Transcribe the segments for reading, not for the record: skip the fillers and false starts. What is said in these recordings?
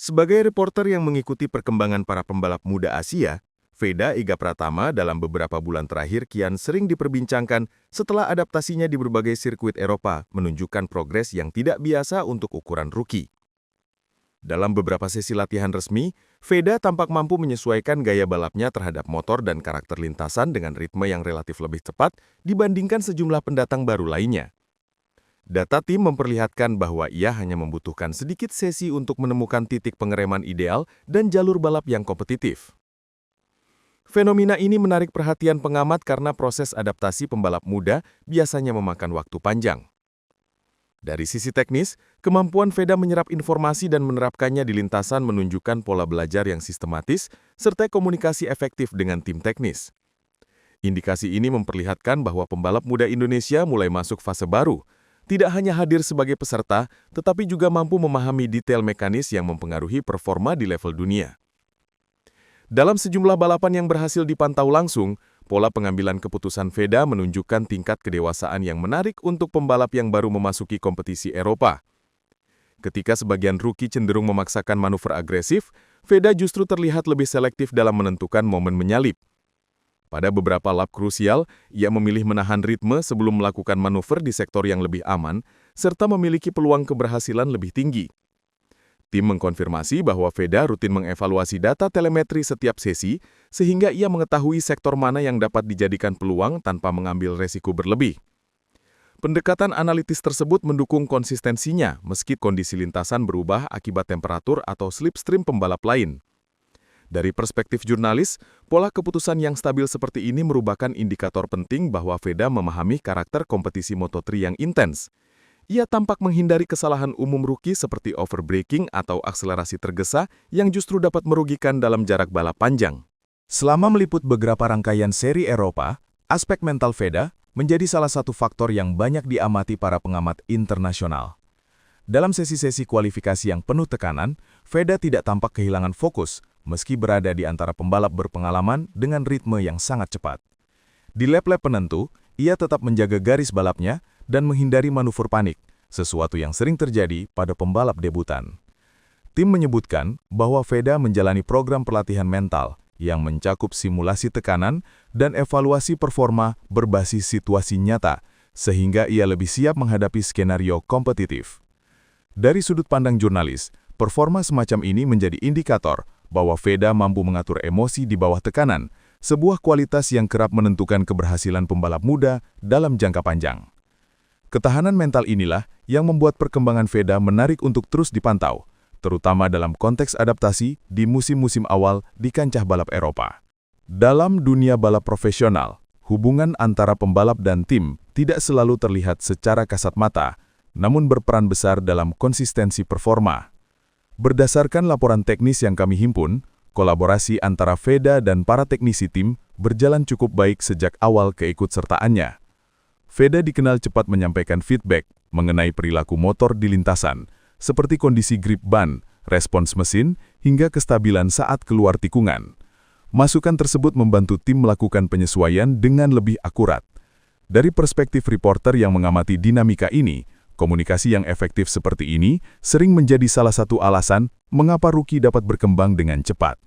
Sebagai reporter yang mengikuti perkembangan para pembalap muda Asia, Veda Iga Pratama dalam beberapa bulan terakhir kian sering diperbincangkan setelah adaptasinya di berbagai sirkuit Eropa menunjukkan progres yang tidak biasa untuk ukuran rookie. Dalam beberapa sesi latihan resmi, Veda tampak mampu menyesuaikan gaya balapnya terhadap motor dan karakter lintasan dengan ritme yang relatif lebih cepat dibandingkan sejumlah pendatang baru lainnya. Data tim memperlihatkan bahwa ia hanya membutuhkan sedikit sesi untuk menemukan titik pengereman ideal dan jalur balap yang kompetitif. Fenomena ini menarik perhatian pengamat karena proses adaptasi pembalap muda biasanya memakan waktu panjang. Dari sisi teknis, kemampuan Veda menyerap informasi dan menerapkannya di lintasan menunjukkan pola belajar yang sistematis serta komunikasi efektif dengan tim teknis. Indikasi ini memperlihatkan bahwa pembalap muda Indonesia mulai masuk fase baru, tidak hanya hadir sebagai peserta, tetapi juga mampu memahami detail mekanis yang mempengaruhi performa di level dunia. Dalam sejumlah balapan yang berhasil dipantau langsung, pola pengambilan keputusan Veda menunjukkan tingkat kedewasaan yang menarik untuk pembalap yang baru memasuki kompetisi Eropa. Ketika sebagian rookie cenderung memaksakan manuver agresif, Veda justru terlihat lebih selektif dalam menentukan momen menyalip. Pada beberapa lap krusial, ia memilih menahan ritme sebelum melakukan manuver di sektor yang lebih aman, serta memiliki peluang keberhasilan lebih tinggi. Tim mengkonfirmasi bahwa Veda rutin mengevaluasi data telemetri setiap sesi, sehingga ia mengetahui sektor mana yang dapat dijadikan peluang tanpa mengambil resiko berlebih. Pendekatan analitis tersebut mendukung konsistensinya meski kondisi lintasan berubah akibat temperatur atau slipstream pembalap lain. Dari perspektif jurnalis, pola keputusan yang stabil seperti ini merupakan indikator penting bahwa Veda memahami karakter kompetisi Moto3 yang intens. Ia tampak menghindari kesalahan umum rookie seperti overbraking atau akselerasi tergesa yang justru dapat merugikan dalam jarak balap panjang. Selama meliput beberapa rangkaian seri Eropa, aspek mental Veda menjadi salah satu faktor yang banyak diamati para pengamat internasional. Dalam sesi-sesi kualifikasi yang penuh tekanan, Veda tidak tampak kehilangan fokus meski berada di antara pembalap berpengalaman dengan ritme yang sangat cepat. Di lap-lap penentu, ia tetap menjaga garis balapnya dan menghindari manuver panik, sesuatu yang sering terjadi pada pembalap debutan. Tim menyebutkan bahwa Veda menjalani program pelatihan mental yang mencakup simulasi tekanan dan evaluasi performa berbasis situasi nyata, sehingga ia lebih siap menghadapi skenario kompetitif. Dari sudut pandang jurnalis, performa semacam ini menjadi indikator bahwa Veda mampu mengatur emosi di bawah tekanan, sebuah kualitas yang kerap menentukan keberhasilan pembalap muda dalam jangka panjang. Ketahanan mental inilah yang membuat perkembangan Veda menarik untuk terus dipantau, terutama dalam konteks adaptasi di musim-musim awal di kancah balap Eropa. Dalam dunia balap profesional, hubungan antara pembalap dan tim tidak selalu terlihat secara kasat mata, namun berperan besar dalam konsistensi performa. Berdasarkan laporan teknis yang kami himpun, kolaborasi antara Veda dan para teknisi tim berjalan cukup baik sejak awal keikutsertaannya. Veda dikenal cepat menyampaikan feedback mengenai perilaku motor di lintasan, seperti kondisi grip ban, respons mesin, hingga kestabilan saat keluar tikungan. Masukan tersebut membantu tim melakukan penyesuaian dengan lebih akurat. Dari perspektif reporter yang mengamati dinamika ini, komunikasi yang efektif seperti ini sering menjadi salah satu alasan mengapa rookie dapat berkembang dengan cepat.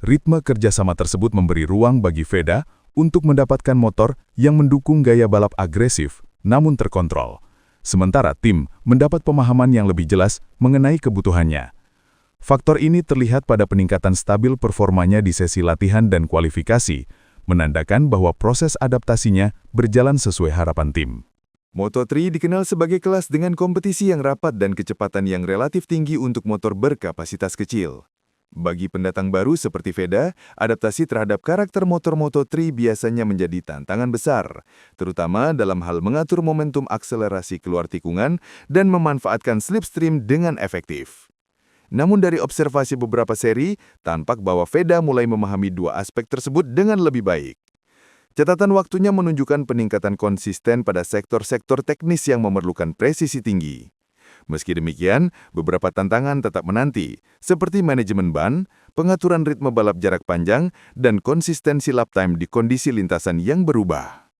Ritme kerjasama tersebut memberi ruang bagi Veda untuk mendapatkan motor yang mendukung gaya balap agresif, namun terkontrol. Sementara tim mendapat pemahaman yang lebih jelas mengenai kebutuhannya. Faktor ini terlihat pada peningkatan stabil performanya di sesi latihan dan kualifikasi, menandakan bahwa proses adaptasinya berjalan sesuai harapan tim. Moto3 dikenal sebagai kelas dengan kompetisi yang rapat dan kecepatan yang relatif tinggi untuk motor berkapasitas kecil. Bagi pendatang baru seperti Veda, adaptasi terhadap karakter motor Moto3 biasanya menjadi tantangan besar, terutama dalam hal mengatur momentum akselerasi keluar tikungan dan memanfaatkan slipstream dengan efektif. Namun dari observasi beberapa seri, tampak bahwa Veda mulai memahami dua aspek tersebut dengan lebih baik. Catatan waktunya menunjukkan peningkatan konsisten pada sektor-sektor teknis yang memerlukan presisi tinggi. Meski demikian, beberapa tantangan tetap menanti, seperti manajemen ban, pengaturan ritme balap jarak panjang, dan konsistensi lap time di kondisi lintasan yang berubah.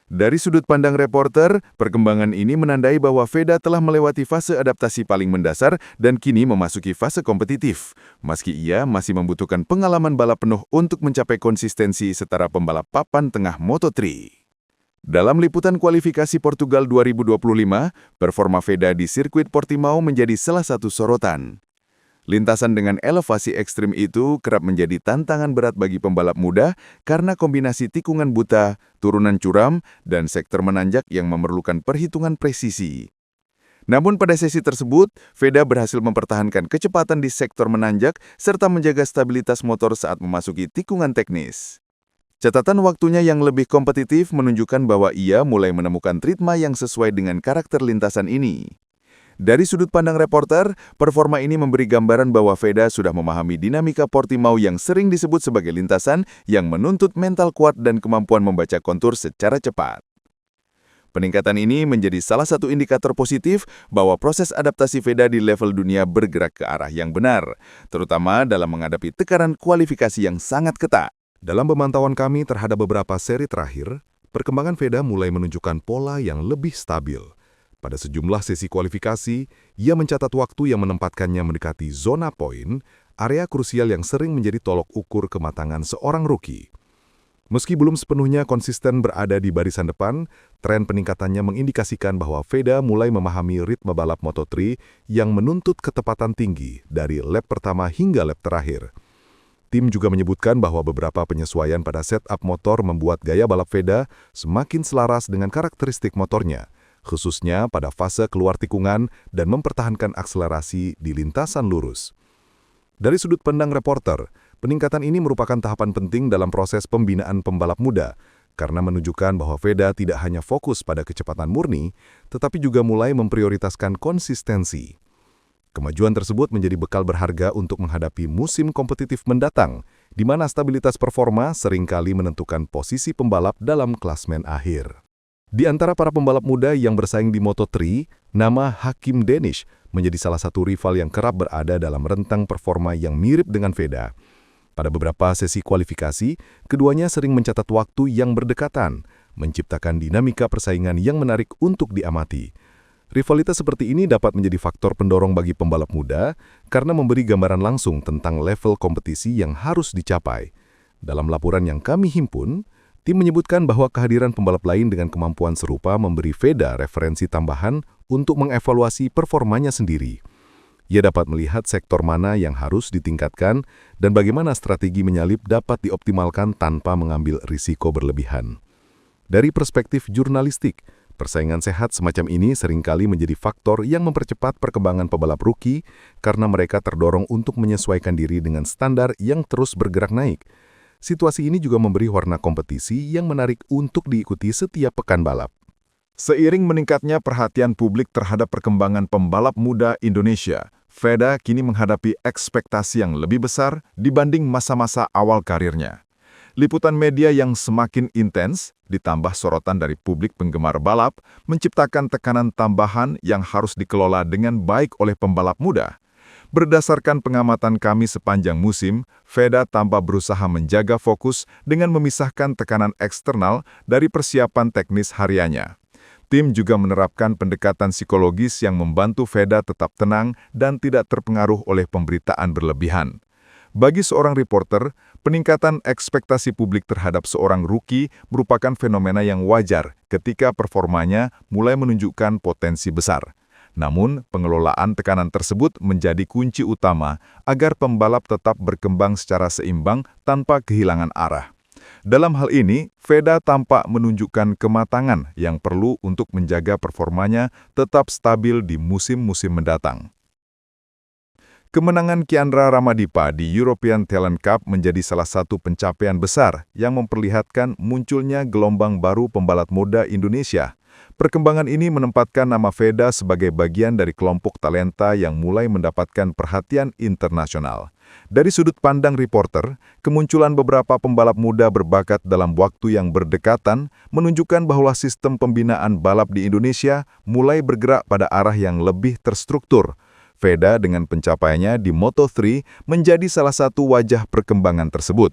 Dari sudut pandang reporter, perkembangan ini menandai bahwa Veda telah melewati fase adaptasi paling mendasar dan kini memasuki fase kompetitif. Meski ia masih membutuhkan pengalaman balap penuh untuk mencapai konsistensi setara pembalap papan tengah Moto3. Dalam liputan kualifikasi Portugal 2025, performa Veda di sirkuit Portimao menjadi salah satu sorotan. Lintasan dengan elevasi ekstrim itu kerap menjadi tantangan berat bagi pembalap muda karena kombinasi tikungan buta, turunan curam, dan sektor menanjak yang memerlukan perhitungan presisi. Namun pada sesi tersebut, Veda berhasil mempertahankan kecepatan di sektor menanjak serta menjaga stabilitas motor saat memasuki tikungan teknis. Catatan waktunya yang lebih kompetitif menunjukkan bahwa ia mulai menemukan ritme yang sesuai dengan karakter lintasan ini. Dari sudut pandang reporter, performa ini memberi gambaran bahwa Veda sudah memahami dinamika Portimao yang sering disebut sebagai lintasan yang menuntut mental kuat dan kemampuan membaca kontur secara cepat. Peningkatan ini menjadi salah satu indikator positif bahwa proses adaptasi Veda di level dunia bergerak ke arah yang benar, terutama dalam menghadapi tekanan kualifikasi yang sangat ketat. Dalam pemantauan kami terhadap beberapa seri terakhir, perkembangan Veda mulai menunjukkan pola yang lebih stabil. Pada sejumlah sesi kualifikasi, ia mencatat waktu yang menempatkannya mendekati zona poin, area krusial yang sering menjadi tolok ukur kematangan seorang rookie. Meski belum sepenuhnya konsisten berada di barisan depan, tren peningkatannya mengindikasikan bahwa Veda mulai memahami ritme balap Moto3 yang menuntut ketepatan tinggi dari lap pertama hingga lap terakhir. Tim juga menyebutkan bahwa beberapa penyesuaian pada setup motor membuat gaya balap Veda semakin selaras dengan karakteristik motornya, khususnya pada fase keluar tikungan dan mempertahankan akselerasi di lintasan lurus. Dari sudut pandang reporter, peningkatan ini merupakan tahapan penting dalam proses pembinaan pembalap muda, karena menunjukkan bahwa Veda tidak hanya fokus pada kecepatan murni, tetapi juga mulai memprioritaskan konsistensi. Kemajuan tersebut menjadi bekal berharga untuk menghadapi musim kompetitif mendatang, di mana stabilitas performa seringkali menentukan posisi pembalap dalam klasmen akhir. Di antara para pembalap muda yang bersaing di Moto3, nama Hakim Danish menjadi salah satu rival yang kerap berada dalam rentang performa yang mirip dengan Veda. Pada beberapa sesi kualifikasi, keduanya sering mencatat waktu yang berdekatan, menciptakan dinamika persaingan yang menarik untuk diamati. Rivalitas seperti ini dapat menjadi faktor pendorong bagi pembalap muda karena memberi gambaran langsung tentang level kompetisi yang harus dicapai. Dalam laporan yang kami himpun, tim menyebutkan bahwa kehadiran pembalap lain dengan kemampuan serupa memberi Veda referensi tambahan untuk mengevaluasi performanya sendiri. Ia dapat melihat sektor mana yang harus ditingkatkan dan bagaimana strategi menyalip dapat dioptimalkan tanpa mengambil risiko berlebihan. Dari perspektif jurnalistik, persaingan sehat semacam ini seringkali menjadi faktor yang mempercepat perkembangan pembalap rookie karena mereka terdorong untuk menyesuaikan diri dengan standar yang terus bergerak naik. Situasi ini juga memberi warna kompetisi yang menarik untuk diikuti setiap pekan balap. Seiring meningkatnya perhatian publik terhadap perkembangan pembalap muda Indonesia, Veda kini menghadapi ekspektasi yang lebih besar dibanding masa-masa awal karirnya. Liputan media yang semakin intens, ditambah sorotan dari publik penggemar balap, menciptakan tekanan tambahan yang harus dikelola dengan baik oleh pembalap muda. Berdasarkan pengamatan kami sepanjang musim, Veda tanpa berusaha menjaga fokus dengan memisahkan tekanan eksternal dari persiapan teknis hariannya. Tim juga menerapkan pendekatan psikologis yang membantu Veda tetap tenang dan tidak terpengaruh oleh pemberitaan berlebihan. Bagi seorang reporter, peningkatan ekspektasi publik terhadap seorang rookie merupakan fenomena yang wajar ketika performanya mulai menunjukkan potensi besar. Namun, pengelolaan tekanan tersebut menjadi kunci utama agar pembalap tetap berkembang secara seimbang tanpa kehilangan arah. Dalam hal ini, Veda tampak menunjukkan kematangan yang perlu untuk menjaga performanya tetap stabil di musim-musim mendatang. Kemenangan Kiandra Ramadipa di European Talent Cup menjadi salah satu pencapaian besar yang memperlihatkan munculnya gelombang baru pembalap muda Indonesia. Perkembangan ini menempatkan nama Veda sebagai bagian dari kelompok talenta yang mulai mendapatkan perhatian internasional. Dari sudut pandang reporter, kemunculan beberapa pembalap muda berbakat dalam waktu yang berdekatan menunjukkan bahwa sistem pembinaan balap di Indonesia mulai bergerak pada arah yang lebih terstruktur. Veda dengan pencapaiannya di Moto3 menjadi salah satu wajah perkembangan tersebut.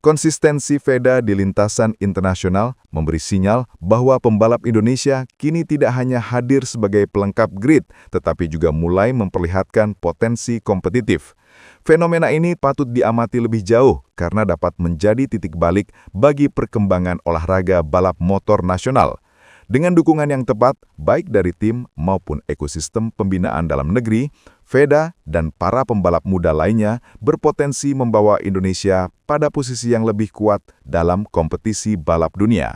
Konsistensi VEDA di lintasan internasional memberi sinyal bahwa pembalap Indonesia kini tidak hanya hadir sebagai pelengkap grid, tetapi juga mulai memperlihatkan potensi kompetitif. Fenomena ini patut diamati lebih jauh karena dapat menjadi titik balik bagi perkembangan olahraga balap motor nasional. Dengan dukungan yang tepat, baik dari tim maupun ekosistem pembinaan dalam negeri, VEDA dan para pembalap muda lainnya berpotensi membawa Indonesia pada posisi yang lebih kuat dalam kompetisi balap dunia.